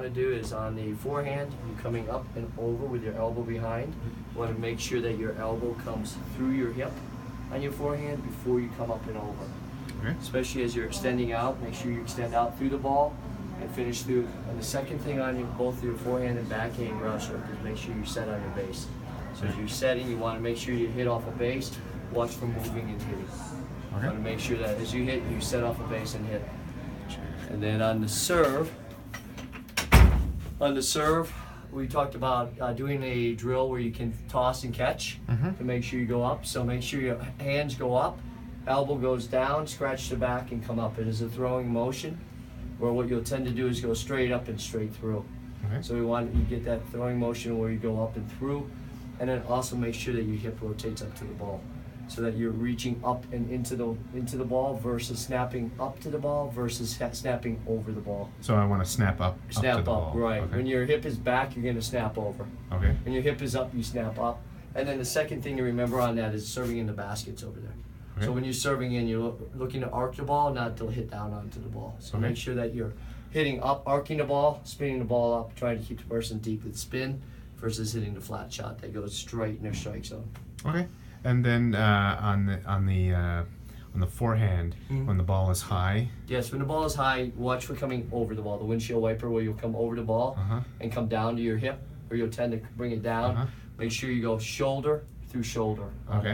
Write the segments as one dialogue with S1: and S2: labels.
S1: want to do is on the forehand, you're coming up and over with your elbow behind. You want to make sure that your elbow comes through your hip on your forehand before you come up and over.
S2: Okay.
S1: Especially as you're extending out, make sure you extend out through the ball and finish through. And the second thing on your, both your forehand and backhand ground stroke is make sure you set on your base. So as you're setting, you want to make sure you hit off a base, watch for moving and hitting. You want to make sure that as you hit, you set off a base and hit. And then on the serve, we talked about doing a drill where you can toss and catch to make sure you go up. So make sure your hands go up, elbow goes down, scratch the back and come up. It is a throwing motion where what you'll tend to do is go straight up and straight through. So we want you get that throwing motion where you go up and through, and then also make sure that your hip rotates up to the ball, so that you're reaching up and into the ball versus snapping up to the ball versus snapping over the ball.
S2: So I want to snap up.
S1: Snap
S2: to the
S1: up,
S2: ball.
S1: right.
S2: Okay.
S1: When your hip is back, you're going to snap over.
S2: Okay.
S1: When your hip is up, you snap up. And then the second thing to remember on that is serving in the baskets over there.
S2: Okay.
S1: So when you're serving in, you're looking to arc the ball, not to hit down onto the ball. So make sure that you're hitting up, arcing the ball, spinning the ball up, trying to keep the person deep with spin versus hitting the flat shot that goes straight in their strike zone.
S2: Okay. And then on the forehand, when the ball is high.
S1: Yes, when the ball is high, watch for coming over the ball. The windshield wiper where you'll come over the ball and come down to your hip, or you'll tend to bring it down. Make sure you go shoulder through shoulder,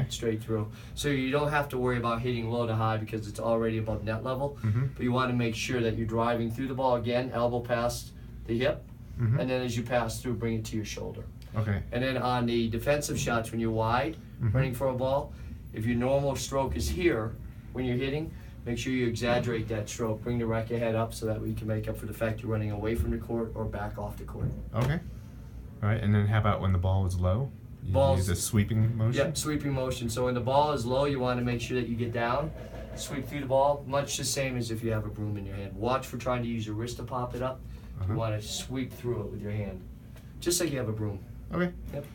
S1: straight through. So you don't have to worry about hitting low to high because it's already above net level. But you want to make sure that you're driving through the ball again, elbow past the hip, and then as you pass through, bring it to your shoulder.
S2: Okay.
S1: And then on the defensive shots, when you're wide, running for a ball, if your normal stroke is here when you're hitting, make sure you exaggerate that stroke. Bring the racket head up so that we can make up for the fact you're running away from the court or back off the court.
S2: Okay. All right. And then how about when the ball is low? You use a sweeping motion?
S1: Yep, sweeping motion. So when the ball is low, you want to make sure that you get down, sweep through the ball, much the same as if you have a broom in your hand. Watch for trying to use your wrist to pop it up. You want to sweep through it with your hand, just like you have a broom.
S2: Okay.
S1: Yep.